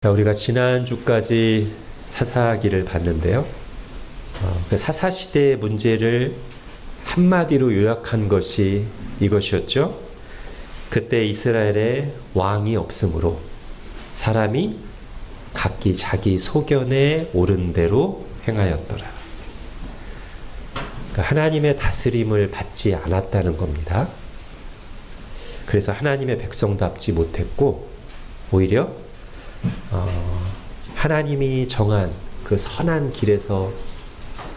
자, 우리가 지난주까지 사사기를 봤는데요. 그 사사시대의 문제를 한마디로 요약한 것이 이것이었죠. 그때 이스라엘에 왕이 없으므로 사람이 각기 자기 소견에 옳은 대로 행하였더라. 그러니까 하나님의 다스림을 받지 않았다는 겁니다. 그래서 하나님의 백성답지 못했고 오히려 하나님이 정한 그 선한 길에서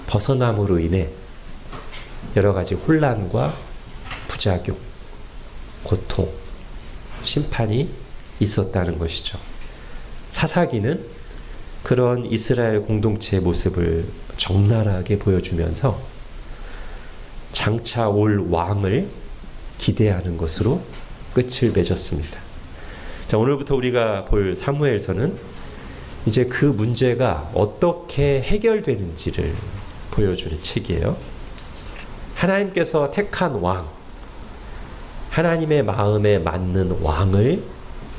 벗어남으로 인해 여러 가지 혼란과 부작용, 고통, 심판이 있었다는 것이죠. 사사기는 그런 이스라엘 공동체의 모습을 적나라하게 보여주면서 장차 올 왕을 기대하는 것으로 끝을 맺었습니다. 자, 오늘부터 우리가 볼 사무엘서는 이제 그 문제가 어떻게 해결되는지를 보여주는 책이에요. 하나님께서 택한 왕, 하나님의 마음에 맞는 왕을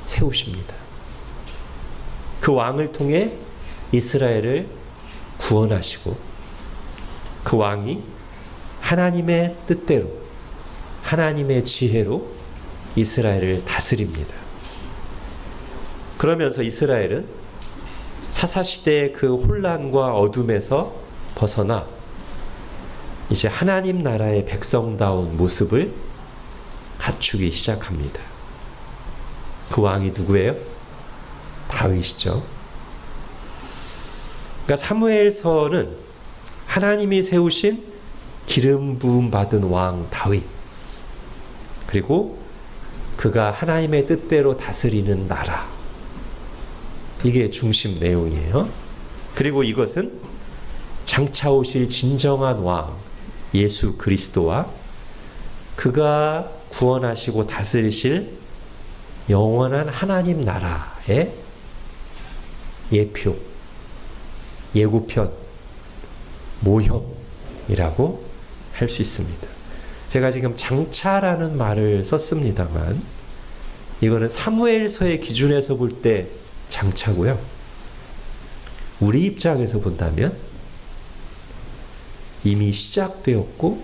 세우십니다. 그 왕을 통해 이스라엘을 구원하시고 그 왕이 하나님의 뜻대로, 하나님의 지혜로 이스라엘을 다스립니다. 그러면서 이스라엘은 사사시대의 그 혼란과 어둠에서 벗어나 이제 하나님 나라의 백성다운 모습을 갖추기 시작합니다. 그 왕이 누구예요? 다윗이죠. 그러니까 사무엘서는 하나님이 세우신 기름 부음 받은 왕 다윗, 그리고 그가 하나님의 뜻대로 다스리는 나라, 이게 중심 내용이에요. 그리고 이것은 장차 오실 진정한 왕 예수 그리스도와 그가 구원하시고 다스리실 영원한 하나님 나라의 예표, 예고편, 모형이라고 할 수 있습니다. 제가 지금 장차라는 말을 썼습니다만 이거는 사무엘서의 기준에서 볼 때 장차고요. 우리 입장에서 본다면 이미 시작되었고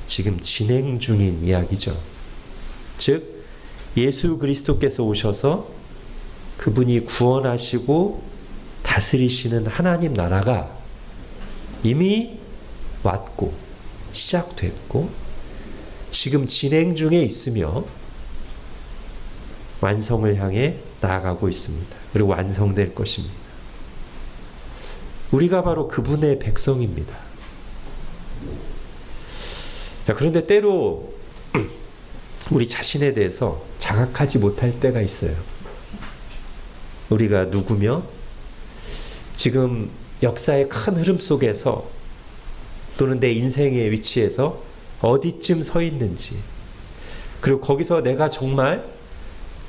지금 진행 중인 이야기죠. 즉 예수 그리스도께서 오셔서 그분이 구원하시고 다스리시는 하나님 나라가 이미 왔고 시작됐고 지금 진행 중에 있으며 완성을 향해 나아가고 있습니다. 그리고 완성될 것입니다. 우리가 바로 그분의 백성입니다. 자, 그런데 때로 우리 자신에 대해서 자각하지 못할 때가 있어요. 우리가 누구며 지금 역사의 큰 흐름 속에서 또는 내 인생의 위치에서 어디쯤 서 있는지, 그리고 거기서 내가 정말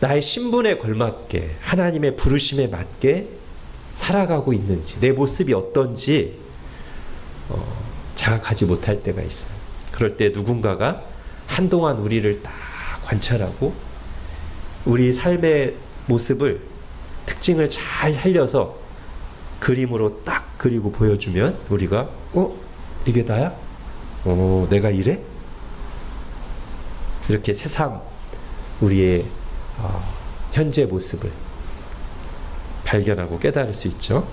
나의 신분에 걸맞게 하나님의 부르심에 맞게 살아가고 있는지, 내 모습이 어떤지 자각하지 못할 때가 있어요. 그럴 때 누군가가 한동안 우리를 딱 관찰하고 우리 삶의 모습을, 특징을 잘 살려서 그림으로 딱 그리고 보여주면 우리가 이게 나야? 내가 이래? 이렇게 새삼 우리의 현재 모습을 발견하고 깨달을 수 있죠.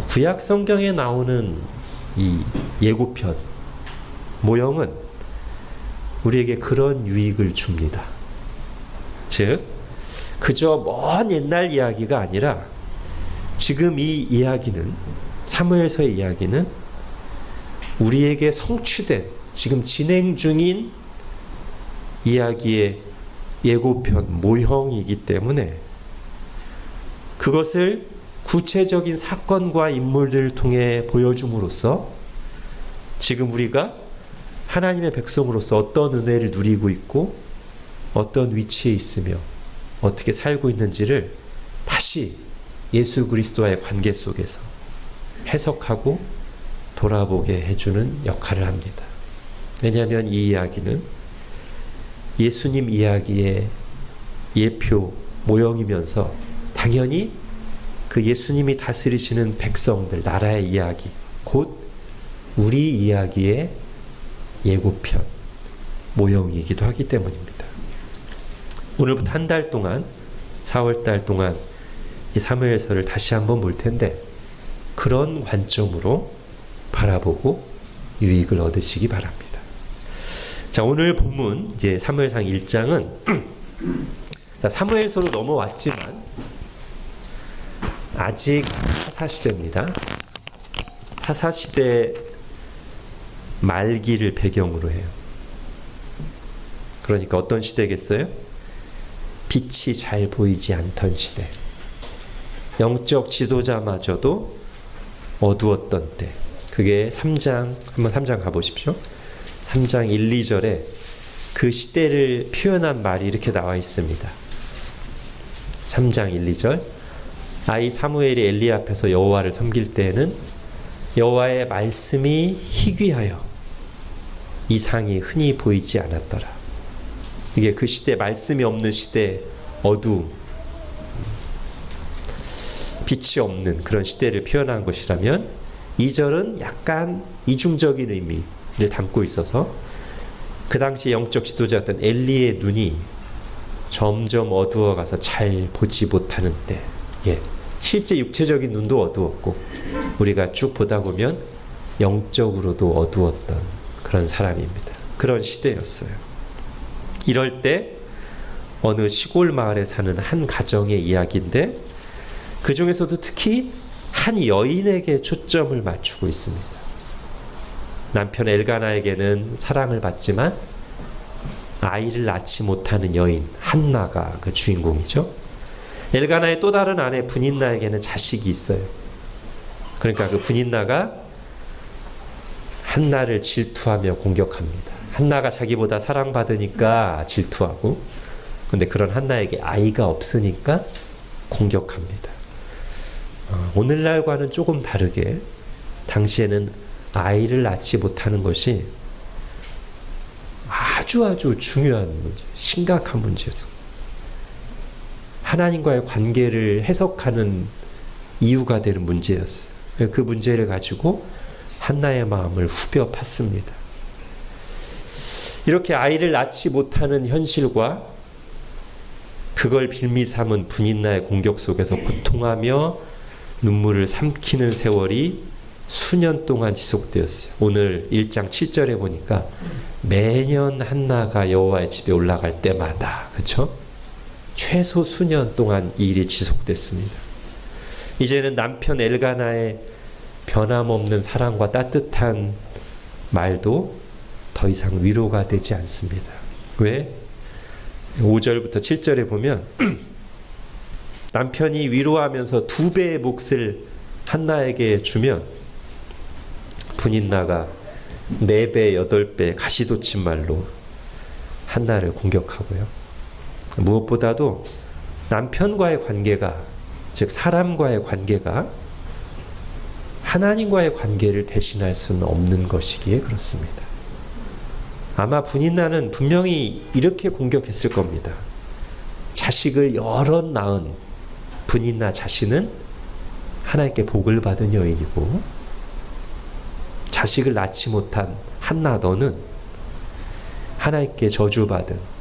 구약 성경에 나오는 이 예고편, 모형은 우리에게 그런 유익을 줍니다. 즉, 그저 먼 옛날 이야기가 아니라 지금 이 이야기는, 사무엘서의 이야기는 우리에게 성취된, 지금 진행 중인 이야기의 예고편, 모형이기 때문에 그것을 구체적인 사건과 인물들을 통해 보여줌으로써 지금 우리가 하나님의 백성으로서 어떤 은혜를 누리고 있고 어떤 위치에 있으며 어떻게 살고 있는지를 다시 예수 그리스도와의 관계 속에서 해석하고 돌아보게 해주는 역할을 합니다. 왜냐하면 이 이야기는 예수님 이야기의 예표, 모형이면서 당연히 그 예수님이 다스리시는 백성들, 나라의 이야기, 곧 우리 이야기의 예고편, 모형이기도 하기 때문입니다. 오늘부터 한 달 동안, 4월달 동안 이 사무엘서를 다시 한번 볼 텐데 그런 관점으로 바라보고 유익을 얻으시기 바랍니다. 자, 오늘 본문 이제 사무엘상 1장은 사무엘서로 넘어왔지만 아직 사사시대입니다. 사사시대 말기를 배경으로 해요. 그러니까 어떤 시대겠어요? 빛이 잘 보이지 않던 시대. 영적 지도자마저도 어두웠던 때. 그게 3장, 한번 3장 가보십시오. 3장 1, 2절에 그 시대를 표현한 말이 이렇게 나와 있습니다. 3장 1, 2절. 아이 사무엘이 엘리 앞에서 여호와를 섬길 때에는 여호와의 말씀이 희귀하여 이상이 흔히 보이지 않았더라. 이게 그 시대, 말씀이 없는 시대, 어두움, 빛이 없는 그런 시대를 표현한 것이라면 2절은 약간 이중적인 의미를 담고 있어서 그 당시 영적 지도자였던 엘리의 눈이 점점 어두워가서 잘 보지 못하는 때, 실제 육체적인 눈도 어두웠고 우리가 쭉 보다 보면 영적으로도 어두웠던 그런 사람입니다. 그런 시대였어요. 이럴 때 어느 시골 마을에 사는 한 가정의 이야기인데 그 중에서도 특히 한 여인에게 초점을 맞추고 있습니다. 남편 엘가나에게는 사랑을 받지만 아이를 낳지 못하는 여인 한나가 그 주인공이죠. 엘가나의 또 다른 아내 분인나에게는 자식이 있어요. 그러니까 그 분인나가 한나를 질투하며 공격합니다. 한나가 자기보다 사랑받으니까 질투하고, 근데 그런 한나에게 아이가 없으니까 공격합니다. 오늘날과는 조금 다르게 당시에는 아이를 낳지 못하는 것이 아주 중요한 문제, 심각한 문제였어요. 하나님과의 관계를 해석하는 이유가 되는 문제였어요. 그 문제를 가지고 한나의 마음을 후벼 팠습니다. 이렇게 아이를 낳지 못하는 현실과 그걸 빌미 삼은 분인나의 공격 속에서 고통하며 눈물을 삼키는 세월이 수년 동안 지속되었어요. 오늘 1장 7절에 보니까 매년 한나가 여호와의 집에 올라갈 때마다, 그렇죠? 최소 수년 동안 이 일이 지속됐습니다. 이제는 남편 엘가나의 변함없는 사랑과 따뜻한 말도 더 이상 위로가 되지 않습니다. 왜? 5절부터 7절에 보면 남편이 위로하면서 2배의 몫을 한나에게 주면 분인나가 4배, 8배 가시돋친 말로 한나를 공격하고요. 무엇보다도 남편과의 관계가, 즉 사람과의 관계가 하나님과의 관계를 대신할 수는 없는 것이기에 그렇습니다. 아마 분인나는 분명히 이렇게 공격했을 겁니다. 자식을 여럿 낳은 분인나 자신은 하나님께 복을 받은 여인이고, 자식을 낳지 못한 한나 너는 하나님께 저주받은,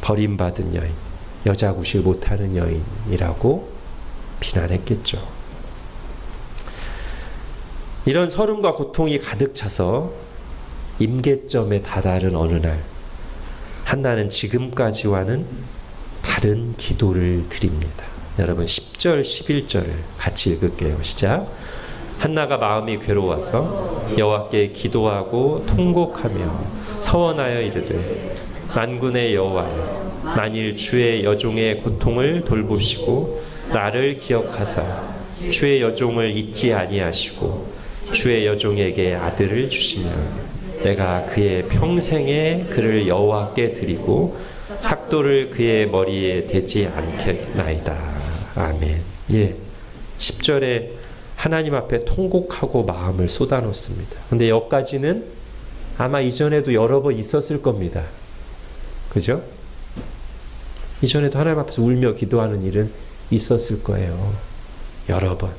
버림받은 여인, 여자 구실 못하는 여인이라고 비난했겠죠. 이런 서름과 고통이 가득 차서 임계점에 다다른 어느 날 한나는 지금까지와는 다른 기도를 드립니다. 여러분 10절 11절을 같이 읽을게요. 시작. 한나가 마음이 괴로워서 여호와께 기도하고 통곡하며 서원하여 이르되 만군의 여호와여, 만일 주의 여종의 고통을 돌보시고 나를 기억하사 주의 여종을 잊지 아니하시고 주의 여종에게 아들을 주시면 내가 그의 평생에 그를 여호와께 드리고 삭도를 그의 머리에 대지 않겠나이다. 아멘. 10절에 하나님 앞에 통곡하고 마음을 쏟아놓습니다. 근데 여기까지는 아마 이전에도 여러 번 있었을 겁니다. 그죠? 이전에도 하나님 앞에서 울며 기도하는 일은 있었을 거예요. 여러 번.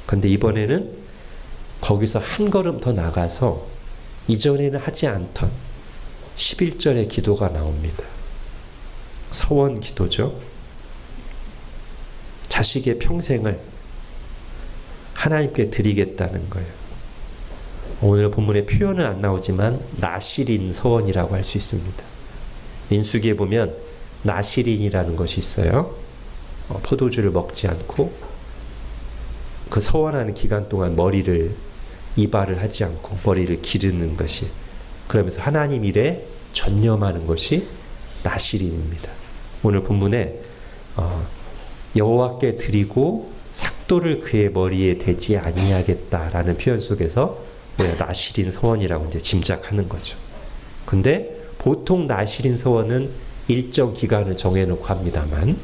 근데 이번에는 거기서 한 걸음 더 나가서 이전에는 하지 않던 11절의 기도가 나옵니다. 서원 기도죠. 자식의 평생을 하나님께 드리겠다는 거예요. 오늘 본문에 표현은 안 나오지만 나실인 서원이라고 할 수 있습니다. 민수기에 보면 나실인이라는 것이 있어요. 포도주를 먹지 않고 그 서원하는 기간 동안 머리를 이발을 하지 않고 머리를 기르는 것이, 그러면서 하나님 일에 전념하는 것이 나실인입니다. 오늘 본문에 여호와께 드리고 삭도를 그의 머리에 대지 아니하겠다라는 표현 속에서 나실인 서원이라고 이제 짐작하는 거죠. 근데 보통 나실인 서원은 일정 기간을 정해놓고 합니다만,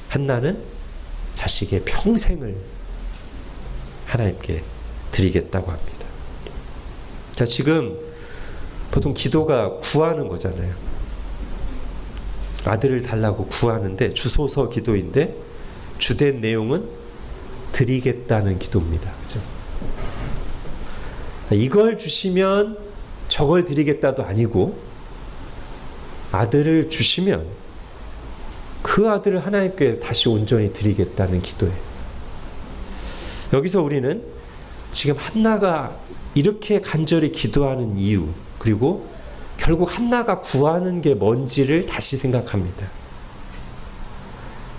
한나는 자식의 평생을 하나님께 드리겠다고 합니다. 자, 지금 보통 기도가 구하는 거잖아요. 아들을 달라고 구하는데 주소서 기도인데 주된 내용은 드리겠다는 기도입니다. 그죠? 이걸 주시면 저걸 드리겠다도 아니고, 아들을 주시면 그 아들을 하나님께 다시 온전히 드리겠다는 기도예요. 여기서 우리는 지금 한나가 이렇게 간절히 기도하는 이유, 그리고 결국 한나가 구하는 게 뭔지를 다시 생각합니다.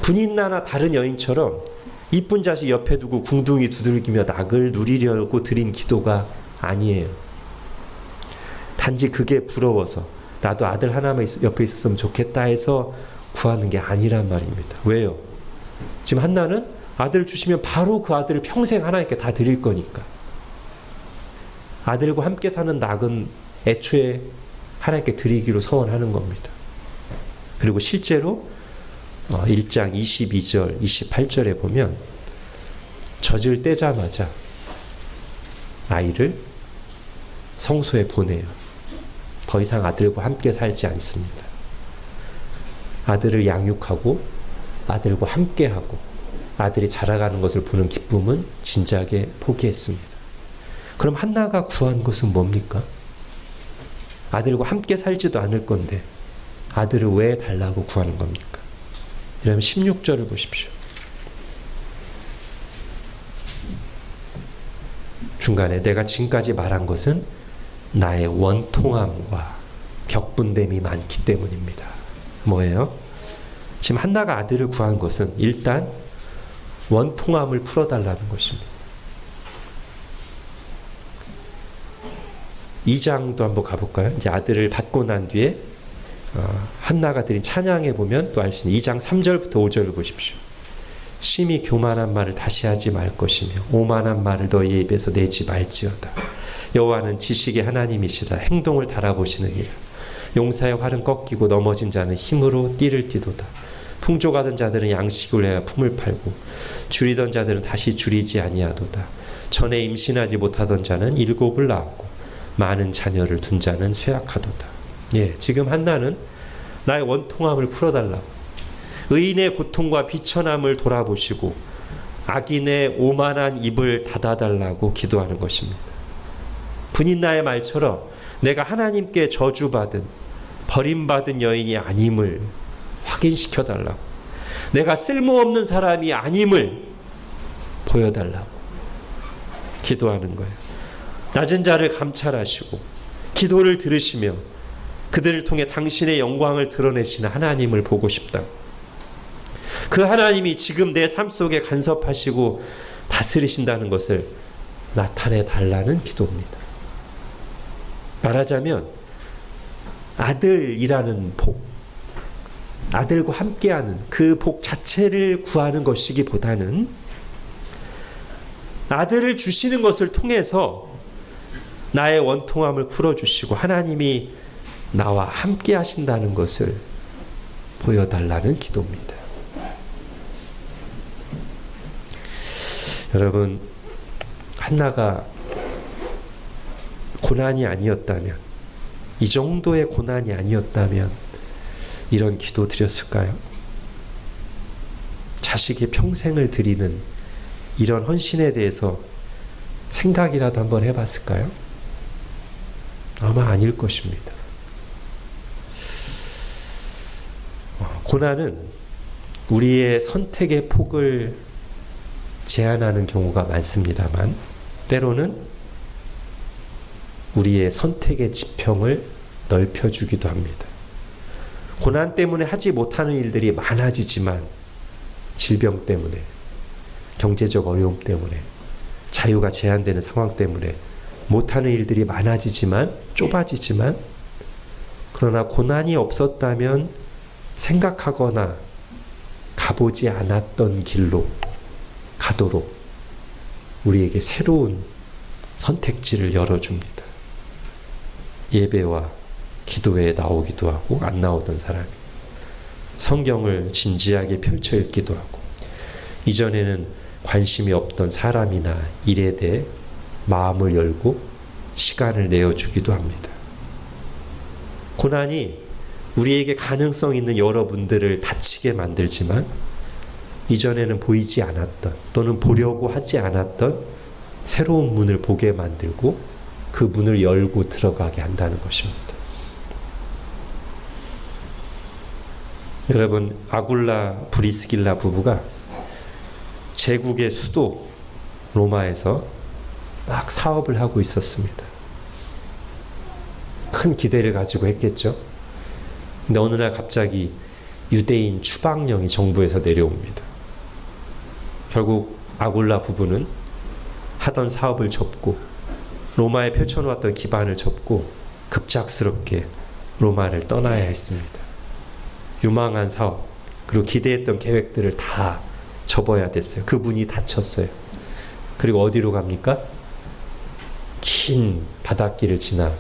분인나나 다른 여인처럼 이쁜 자식 옆에 두고 궁둥이 두들기며 낙을 누리려고 드린 기도가 아니에요. 단지 그게 부러워서 나도 아들 하나만 옆에 있었으면 좋겠다 해서 구하는 게 아니란 말입니다. 왜요? 지금 한나는 아들을 주시면 바로 그 아들을 평생 하나님께 다 드릴 거니까. 아들과 함께 사는 낙은 애초에 하나님께 드리기로 서원하는 겁니다. 그리고 실제로 1장 22절, 28절에 보면 젖을 떼자마자 아이를 성소에 보내요. 더 이상 아들과 함께 살지 않습니다. 아들을 양육하고 아들과 함께하고 아들이 자라가는 것을 보는 기쁨은 진작에 포기했습니다. 그럼 한나가 구한 것은 뭡니까? 아들과 함께 살지도 않을 건데 아들을 왜 달라고 구하는 겁니까? 이러면 16절을 보십시오. 중간에 내가 지금까지 말한 것은 나의 원통함과 격분됨이 많기 때문입니다. 뭐예요? 지금 한나가 아들을 구한 것은 일단 원통함을 풀어달라는 것입니다. 2장도 한번 가볼까요? 이제 아들을 받고 난 뒤에 한나가 드린 찬양에 보면 또 알 수 있는 2장 3절부터 5절을 보십시오. 심히 교만한 말을 다시 하지 말 것이며 오만한 말을 너희의 입에서 내지 말지어다. 여호와는 지식의 하나님이시라. 행동을 달아보시느니라. 용사의 활은 꺾이고 넘어진 자는 힘으로 띠를 띠도다. 풍족하던 자들은 양식을 내어 품을 팔고 줄이던 자들은 다시 줄이지 아니하도다. 전에 임신하지 못하던 자는 7을 낳았고 많은 자녀를 둔 자는 쇠약하도다. 예, 지금 한나는 나의 원통함을 풀어달라고, 의인의 고통과 비천함을 돌아보시고 악인의 오만한 입을 닫아달라고 기도하는 것입니다. 분인나의 말처럼 내가 하나님께 저주받은 버림받은 여인이 아님을 확인시켜달라고, 내가 쓸모없는 사람이 아님을 보여달라고 기도하는 거예요. 낮은 자를 감찰하시고 기도를 들으시며 그들을 통해 당신의 영광을 드러내시는 하나님을 보고 싶다. 그 하나님이 지금 내 삶 속에 간섭하시고 다스리신다는 것을 나타내 달라는 기도입니다. 말하자면 아들이라는 복, 아들과 함께하는 그 복 자체를 구하는 것이기보다는 아들을 주시는 것을 통해서 나의 원통함을 풀어주시고 하나님이 나와 함께 하신다는 것을 보여달라는 기도입니다. 여러분, 한나가 고난이 아니었다면, 이 정도의 고난이 아니었다면 이런 기도 드렸을까요? 자식의 평생을 드리는 이런 헌신에 대해서 생각이라도 한번 해봤을까요? 아마 아닐 것입니다. 고난은 우리의 선택의 폭을 제한하는 경우가 많습니다만 때로는 우리의 선택의 지평을 넓혀주기도 합니다. 고난 때문에 하지 못하는 일들이 많아지지만 질병 때문에, 경제적 어려움 때문에, 자유가 제한되는 상황 때문에 못하는 일들이 많아지지만, 좁아지지만, 그러나 고난이 없었다면 생각하거나 가보지 않았던 길로 가도록 우리에게 새로운 선택지를 열어줍니다. 예배와 기도회에 나오기도 하고 안 나오던 사람이 성경을 진지하게 펼쳐 읽기도 하고 이전에는 관심이 없던 사람이나 일에 대해 마음을 열고 시간을 내어주기도 합니다. 고난이 우리에게 가능성 있는 여러분들을 다치게 만들지만 이전에는 보이지 않았던 또는 보려고 하지 않았던 새로운 문을 보게 만들고 그 문을 열고 들어가게 한다는 것입니다. 여러분, 아굴라 브리스길라 부부가 제국의 수도 로마에서 막 사업을 하고 있었습니다. 큰 기대를 가지고 했겠죠. 근데 어느 날 갑자기 유대인 추방령이 정부에서 내려옵니다. 결국 아굴라 부부는 하던 사업을 접고 로마에 펼쳐놓았던 기반을 접고 급작스럽게 로마를 떠나야 했습니다. 유망한 사업 그리고 기대했던 계획들을 다 접어야 됐어요. 그 문이 닫혔어요. 그리고 어디로 갑니까? 긴 바닷길을 지나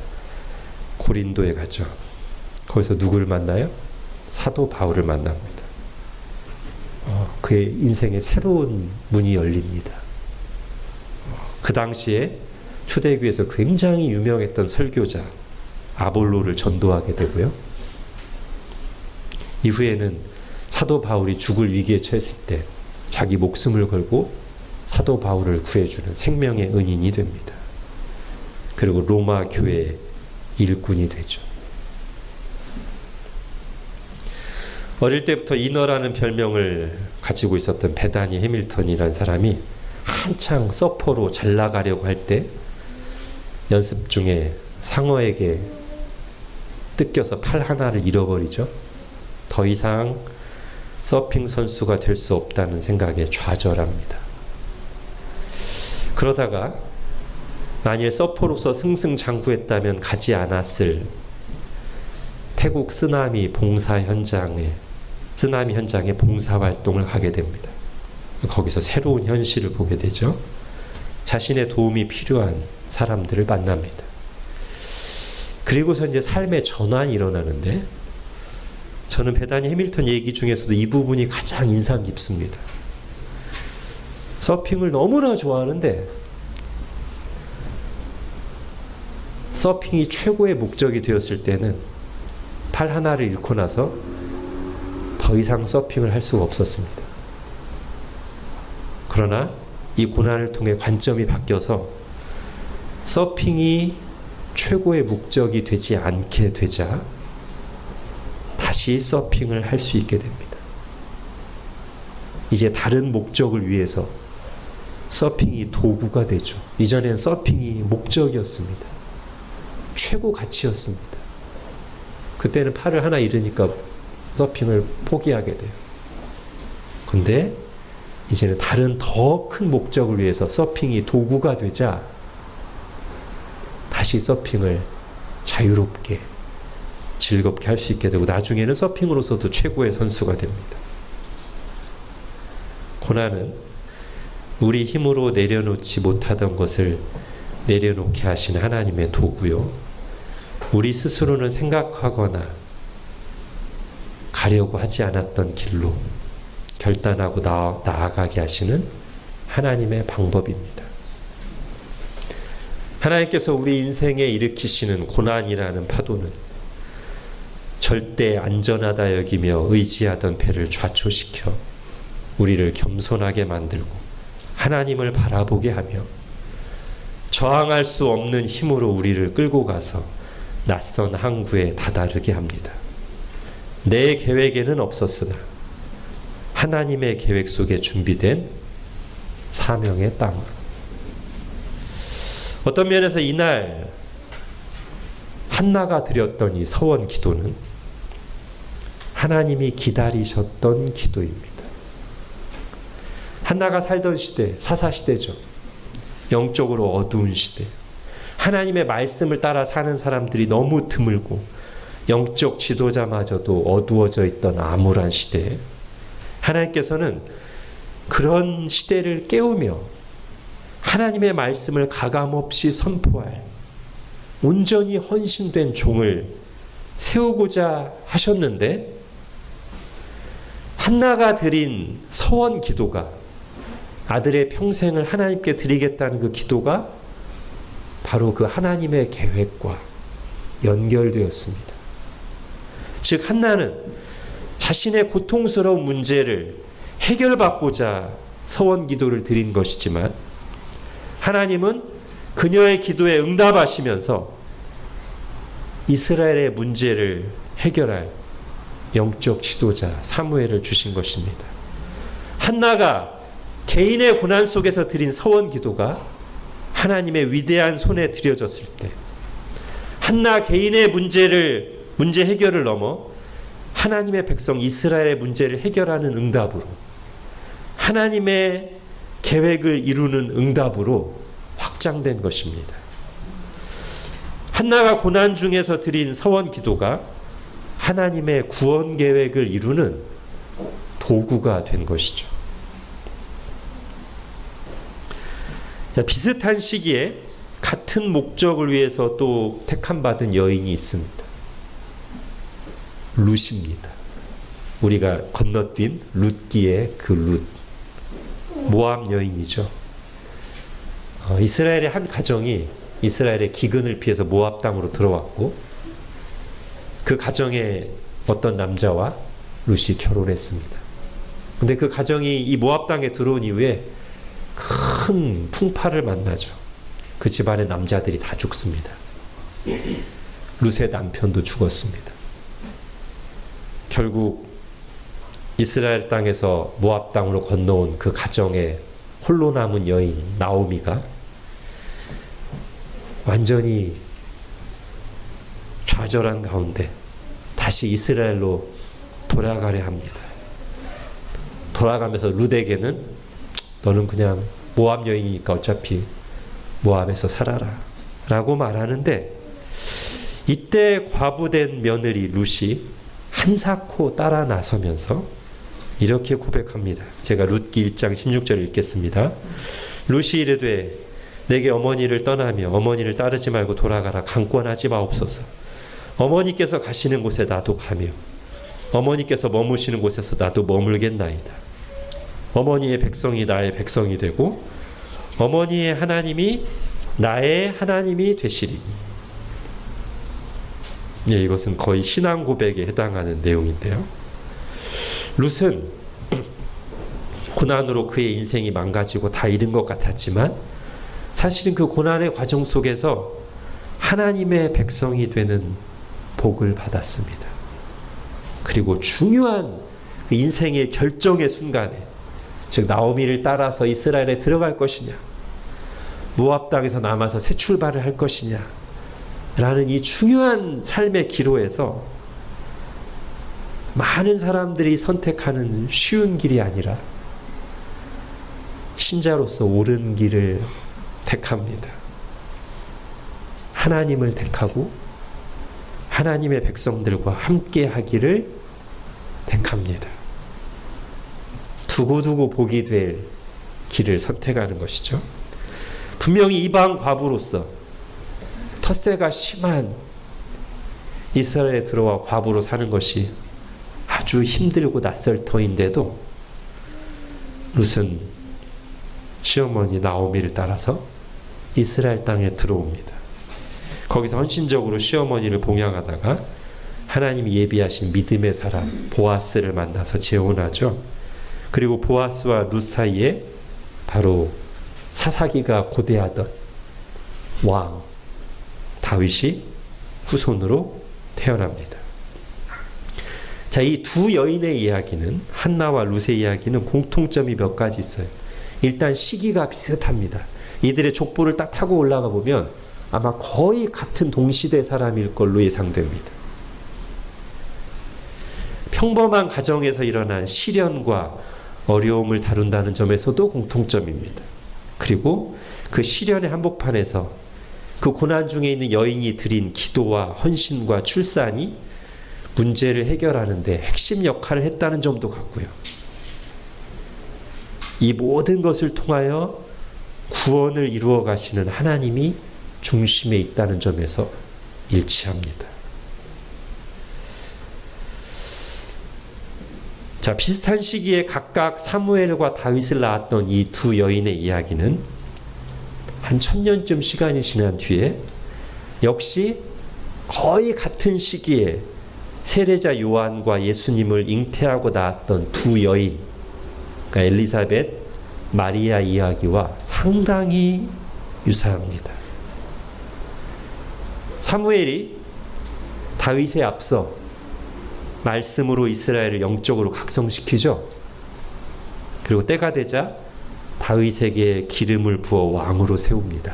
고린도에 가죠. 거기서 누구를 만나요? 사도 바울을 만납니다. 그의 인생의 새로운 문이 열립니다. 그 당시에 초대교회에서 굉장히 유명했던 설교자 아볼로를 전도하게 되고요. 이후에는 사도 바울이 죽을 위기에 처했을 때 자기 목숨을 걸고 사도 바울을 구해주는 생명의 은인이 됩니다. 그리고 로마 교회의 일꾼이 되죠. 어릴 때부터 이너라는 별명을 가지고 있었던 베다니 해밀턴이라는 사람이 한창 서퍼로 잘 나가려고 할 때 연습 중에 상어에게 뜯겨서 팔 하나를 잃어버리죠. 더 이상 서핑 선수가 될 수 없다는 생각에 좌절합니다. 그러다가 만일 서퍼로서 승승장구했다면 가지 않았을 태국 쓰나미 현장에 봉사활동을 하게 됩니다. 거기서 새로운 현실을 보게 되죠. 자신의 도움이 필요한 사람들을 만납니다. 그리고서 이제 삶의 전환이 일어나는데 저는 베다니 해밀턴 얘기 중에서도 이 부분이 가장 인상 깊습니다. 서핑을 너무나 좋아하는데 서핑이 최고의 목적이 되었을 때는 팔 하나를 잃고 나서 더 이상 서핑을 할 수가 없었습니다. 그러나 이 고난을 통해 관점이 바뀌어서 서핑이 최고의 목적이 되지 않게 되자 다시 서핑을 할 수 있게 됩니다. 이제 다른 목적을 위해서 서핑이 도구가 되죠. 이전엔 서핑이 목적이었습니다. 최고 가치였습니다. 그때는 팔을 하나 잃으니까 서핑을 포기하게 돼요. 근데 이제는 다른 더 큰 목적을 위해서 서핑이 도구가 되자 다시 서핑을 자유롭게 즐겁게 할 수 있게 되고 나중에는 서핑으로서도 최고의 선수가 됩니다. 고난은 우리 힘으로 내려놓지 못하던 것을 내려놓게 하신 하나님의 도구요. 우리 스스로는 생각하거나 가려고 하지 않았던 길로 결단하고 나아가게 하시는 하나님의 방법입니다. 하나님께서 우리 인생에 일으키시는 고난이라는 파도는 절대 안전하다 여기며 의지하던 배를 좌초시켜 우리를 겸손하게 만들고 하나님을 바라보게 하며 저항할 수 없는 힘으로 우리를 끌고 가서 낯선 항구에 다다르게 합니다. 내 계획에는 없었으나 하나님의 계획 속에 준비된 사명의 땅으로. 어떤 면에서 이날 한나가 드렸던 이 서원 기도는 하나님이 기다리셨던 기도입니다. 한나가 살던 시대, 사사시대죠. 영적으로 어두운 시대. 하나님의 말씀을 따라 사는 사람들이 너무 드물고 영적 지도자마저도 어두워져 있던 암울한 시대에 하나님께서는 그런 시대를 깨우며 하나님의 말씀을 가감없이 선포할 온전히 헌신된 종을 세우고자 하셨는데 한나가 드린 서원 기도가 아들의 평생을 하나님께 드리겠다는 그 기도가 바로 그 하나님의 계획과 연결되었습니다. 즉 한나는 자신의 고통스러운 문제를 해결받고자 서원 기도를 드린 것이지만 하나님은 그녀의 기도에 응답하시면서 이스라엘의 문제를 해결할 영적 지도자 사무엘을 주신 것입니다. 한나가 개인의 고난 속에서 드린 서원 기도가 하나님의 위대한 손에 드려졌을 때 한나 개인의 문제 해결을 넘어 하나님의 백성 이스라엘의 문제를 해결하는 응답으로 하나님의 계획을 이루는 응답으로 확장된 것입니다. 한나가 고난 중에서 드린 서원 기도가 하나님의 구원 계획을 이루는 도구가 된 것이죠. 자, 비슷한 시기에 같은 목적을 위해서 또 택함받은 여인이 있습니다. 룻입니다. 우리가 건너뛴 룻기의 그 룻. 모압 여인이죠. 이스라엘의 한 가정이 이스라엘의 기근을 피해서 모압 땅으로 들어왔고 그 가정에 어떤 남자와 룻이 결혼했습니다. 근데 그 가정이 이 모압 땅에 들어온 이후에 큰 풍파를 만나죠. 그 집안의 남자들이 다 죽습니다. 룻의 남편도 죽었습니다. 결국 이스라엘 땅에서 모압 땅으로 건너온 그 가정에 홀로 남은 여인 나오미가 완전히 좌절한 가운데 다시 이스라엘로 돌아가려 합니다. 돌아가면서 룻에게는 너는 그냥 모압 여인이니까 어차피 모압에서 살아라 라고 말하는데 이때 과부된 며느리 룻이 한사코 따라 나서면서 이렇게 고백합니다. 제가 룻기 1장 16절을 읽겠습니다. 룻이 이르되 내게 어머니를 떠나며 어머니를 따르지 말고 돌아가라. 강권하지 마옵소서. 어머니께서 가시는 곳에 나도 가며 어머니께서 머무시는 곳에서 나도 머물겠나이다. 어머니의 백성이 나의 백성이 되고 어머니의 하나님이 나의 하나님이 되시리니. 예, 이것은 거의 신앙 고백에 해당하는 내용인데요. 룻은 고난으로 그의 인생이 망가지고 다 잃은 것 같았지만 사실은 그 고난의 과정 속에서 하나님의 백성이 되는 복을 받았습니다. 그리고 중요한 인생의 결정의 순간에 즉 나오미를 따라서 이스라엘에 들어갈 것이냐 모압 땅에서 남아서 새 출발을 할 것이냐 라는 이 중요한 삶의 기로에서 많은 사람들이 선택하는 쉬운 길이 아니라 신자로서 옳은 길을 택합니다. 하나님을 택하고 하나님의 백성들과 함께 하기를 택합니다. 두고두고 복이 될 길을 선택하는 것이죠. 분명히 이방 과부로서 텃세가 심한 이스라엘에 들어와 과부로 사는 것이 아주 힘들고 낯설 터인데도 룻은 시어머니 나오미를 따라서 이스라엘 땅에 들어옵니다. 거기서 헌신적으로 시어머니를 봉양하다가 하나님이 예비하신 믿음의 사람 보아스를 만나서 재혼하죠. 그리고 보아스와 룻 사이에 바로 사사기가 고대하던 왕 다윗이 후손으로 태어납니다. 자, 이 두 여인의 이야기는, 한나와 룻의 이야기는 공통점이 몇 가지 있어요. 일단 시기가 비슷합니다. 이들의 족보를 딱 타고 올라가 보면 아마 거의 같은 동시대 사람일 걸로 예상됩니다. 평범한 가정에서 일어난 시련과 어려움을 다룬다는 점에서도 공통점입니다. 그리고 그 시련의 한복판에서 그 고난 중에 있는 여인이 드린 기도와 헌신과 출산이 문제를 해결하는 데 핵심 역할을 했다는 점도 같고요. 이 모든 것을 통하여 구원을 이루어 가시는 하나님이 중심에 있다는 점에서 일치합니다. 자, 비슷한 시기에 각각 사무엘과 다윗을 낳았던 이 두 여인의 이야기는 한 1000년쯤 시간이 지난 뒤에 역시 거의 같은 시기에 세례자 요한과 예수님을 잉태하고 낳았던 두 여인, 그러니까 엘리사벳, 마리아 이야기와 상당히 유사합니다. 사무엘이 다윗에 앞서 말씀으로 이스라엘을 영적으로 각성시키죠. 그리고 때가 되자 다윗에게 기름을 부어 왕으로 세웁니다.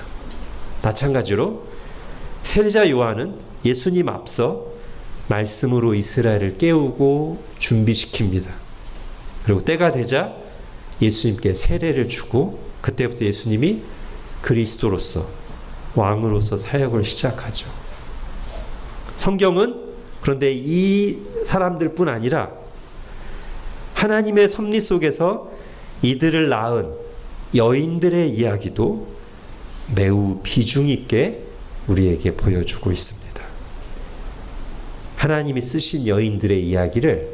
마찬가지로 세례자 요한은 예수님 앞서 말씀으로 이스라엘을 깨우고 준비시킵니다. 그리고 때가 되자 예수님께 세례를 주고 그때부터 예수님이 그리스도로서 왕으로서 사역을 시작하죠. 성경은 그런데 이 사람들뿐 아니라 하나님의 섭리 속에서 이들을 낳은 여인들의 이야기도 매우 비중 있게 우리에게 보여주고 있습니다. 하나님이 쓰신 여인들의 이야기를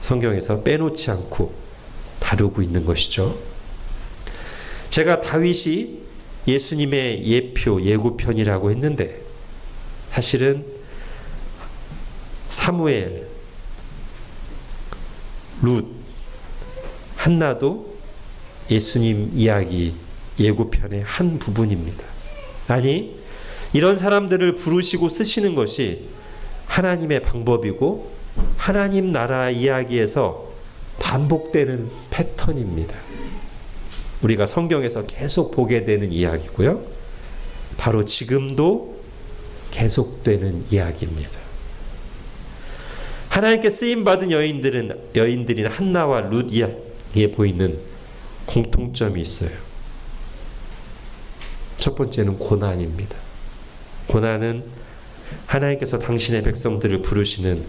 성경에서 빼놓지 않고 다루고 있는 것이죠. 제가 다윗이 예수님의 예표, 예고편이라고 했는데 사실은 사무엘, 룻, 한나도 예수님 이야기 예고편의 한 부분입니다. 아니, 이런 사람들을 부르시고 쓰시는 것이 하나님의 방법이고 하나님 나라 이야기에서 반복되는 패턴입니다. 우리가 성경에서 계속 보게 되는 이야기고요. 바로 지금도 계속되는 이야기입니다. 하나님께 쓰임받은 여인들인 한나와 룻 이야기에 보이는 공통점이 있어요. 첫 번째는 고난입니다. 고난은 하나님께서 당신의 백성들을 부르시는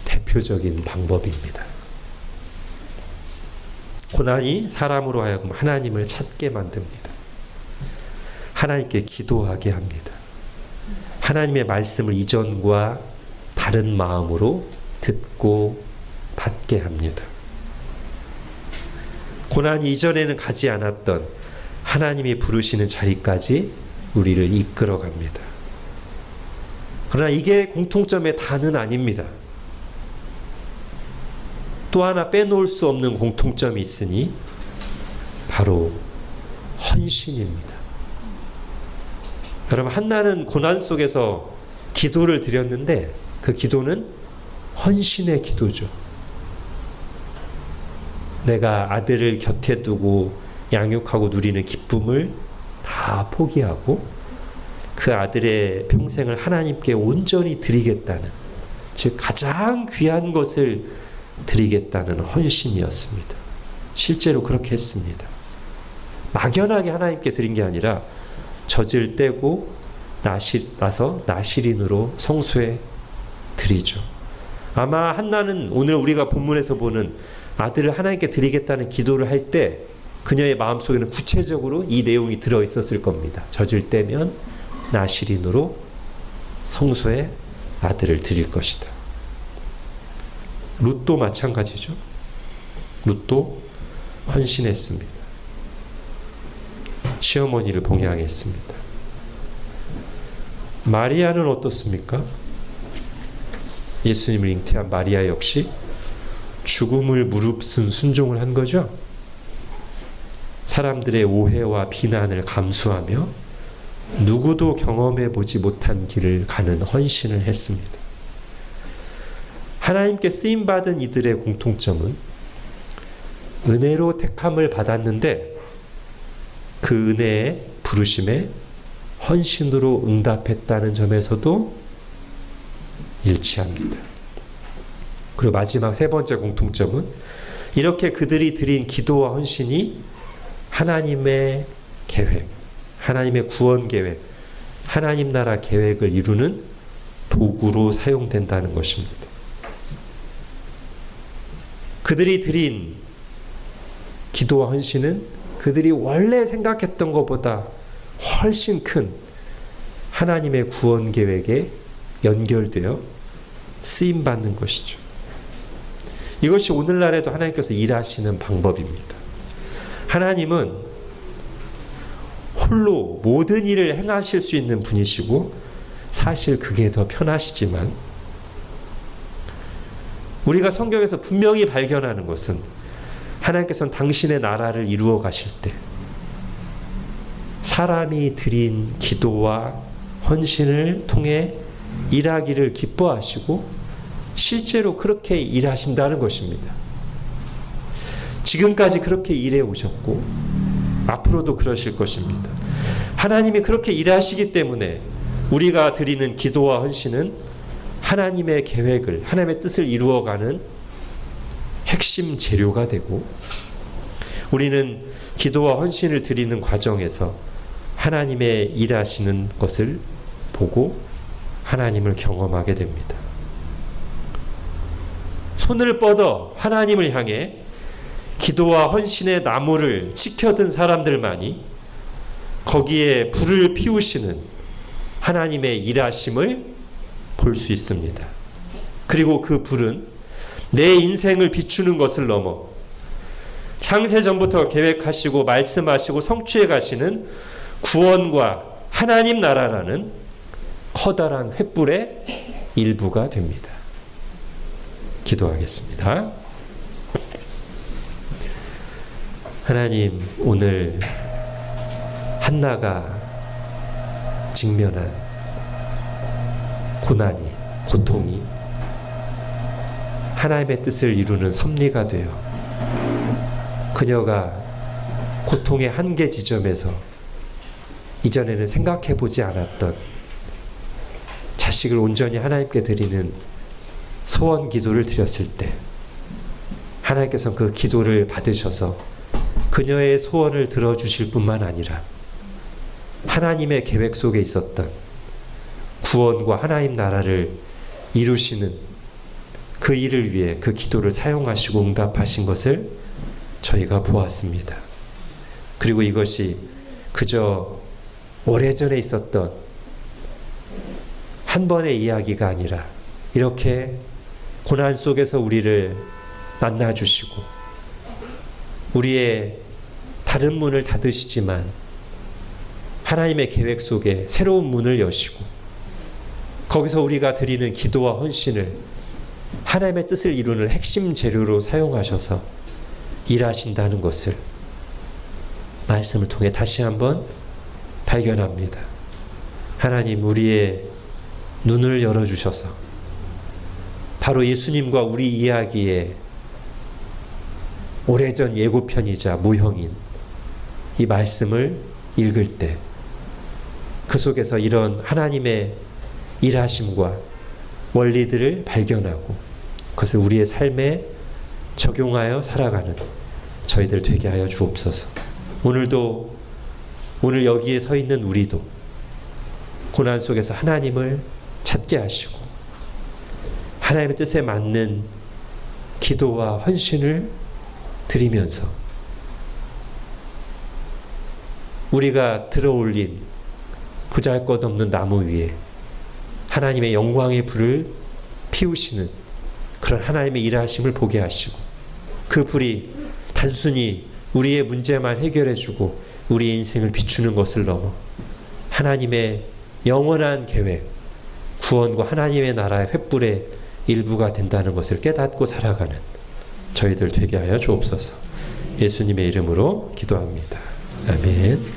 대표적인 방법입니다. 고난이 사람으로 하여금 하나님을 찾게 만듭니다. 하나님께 기도하게 합니다. 하나님의 말씀을 이전과 다른 마음으로 듣고 받게 합니다. 고난이 이전에는 가지 않았던 하나님이 부르시는 자리까지 우리를 이끌어 갑니다. 그러나 이게 공통점의 다는 아닙니다. 또 하나 빼놓을 수 없는 공통점이 있으니 바로 헌신입니다. 여러분, 한나는 고난 속에서 기도를 드렸는데 그 기도는 헌신의 기도죠. 내가 아들을 곁에 두고 양육하고 누리는 기쁨을 다 포기하고 그 아들의 평생을 하나님께 온전히 드리겠다는, 즉 가장 귀한 것을 드리겠다는 헌신이었습니다. 실제로 그렇게 했습니다. 막연하게 하나님께 드린 게 아니라 젖을 떼고 나서 나실인으로 성소에 드리죠. 아마 한나는 오늘 우리가 본문에서 보는 아들을 하나님께 드리겠다는 기도를 할 때 그녀의 마음속에는 구체적으로 이 내용이 들어있었을 겁니다. 젖을 떼면 나실인으로 성소에 아들을 드릴 것이다. 룻도 마찬가지죠. 룻도 헌신했습니다. 시어머니를 봉양했습니다. 마리아는 어떻습니까? 예수님을 잉태한 마리아 역시 죽음을 무릅쓴 순종을 한 거죠. 사람들의 오해와 비난을 감수하며 누구도 경험해 보지 못한 길을 가는 헌신을 했습니다. 하나님께 쓰임받은 이들의 공통점은 은혜로 택함을 받았는데 그 은혜의 부르심에 헌신으로 응답했다는 점에서도 일치합니다. 그리고 마지막 세 번째 공통점은 이렇게 그들이 드린 기도와 헌신이 하나님의 계획, 하나님의 구원 계획, 하나님 나라 계획을 이루는 도구로 사용된다는 것입니다. 그들이 드린 기도와 헌신은 그들이 원래 생각했던 것보다 훨씬 큰 하나님의 구원 계획에 연결되어 쓰임받는 것이죠. 이것이 오늘날에도 하나님께서 일하시는 방법입니다. 하나님은 홀로 모든 일을 행하실 수 있는 분이시고 사실 그게 더 편하시지만 우리가 성경에서 분명히 발견하는 것은 하나님께서는 당신의 나라를 이루어 가실 때 사람이 드린 기도와 헌신을 통해 일하기를 기뻐하시고 실제로 그렇게 일하신다는 것입니다. 지금까지 그렇게 일해 오셨고 앞으로도 그러실 것입니다. 하나님이 그렇게 일하시기 때문에 우리가 드리는 기도와 헌신은 하나님의 계획을, 하나님의 뜻을 이루어가는 핵심 재료가 되고 우리는 기도와 헌신을 드리는 과정에서 하나님의 일하시는 것을 보고 하나님을 경험하게 됩니다. 손을 뻗어 하나님을 향해 기도와 헌신의 나무를 지켜든 사람들만이 거기에 불을 피우시는 하나님의 일하심을 볼 수 있습니다. 그리고 그 불은 내 인생을 비추는 것을 넘어 창세전부터 계획하시고 말씀하시고 성취해 가시는 구원과 하나님 나라라는 커다란 횃불의 일부가 됩니다. 기도하겠습니다. 하나님, 오늘 한나가 직면한 고난이, 고통이 하나님의 뜻을 이루는 섭리가 되어 그녀가 고통의 한계 지점에서 이전에는 생각해 보지 않았던 자식을 온전히 하나님께 드리는 소원 기도를 드렸을 때 하나님께서 그 기도를 받으셔서 그녀의 소원을 들어주실 뿐만 아니라 하나님의 계획 속에 있었던 구원과 하나님 나라를 이루시는 그 일을 위해 그 기도를 사용하시고 응답하신 것을 저희가 보았습니다. 그리고 이것이 그저 오래전에 있었던 한 번의 이야기가 아니라 이렇게 고난 속에서 우리를 만나주시고 우리의 다른 문을 닫으시지만 하나님의 계획 속에 새로운 문을 여시고 거기서 우리가 드리는 기도와 헌신을 하나님의 뜻을 이루는 핵심 재료로 사용하셔서 일하신다는 것을 말씀을 통해 다시 한번 발견합니다. 하나님, 우리의 눈을 열어주셔서 바로 예수님과 우리 이야기의 오래전 예고편이자 모형인 이 말씀을 읽을 때 그 속에서 이런 하나님의 일하심과 원리들을 발견하고 그것을 우리의 삶에 적용하여 살아가는 저희들 되게 하여 주옵소서. 오늘 여기에 서 있는 우리도 고난 속에서 하나님을 찾게 하시고 하나님의 뜻에 맞는 기도와 헌신을 드리면서 우리가 들어올린 보잘것없는 나무 위에 하나님의 영광의 불을 피우시는 그런 하나님의 일하심을 보게 하시고 그 불이 단순히 우리의 문제만 해결해주고 우리의 인생을 비추는 것을 넘어 하나님의 영원한 계획, 구원과 하나님의 나라의 횃불의 일부가 된다는 것을 깨닫고 살아가는 저희들 되게 하여 주옵소서. 예수님의 이름으로 기도합니다. 아멘.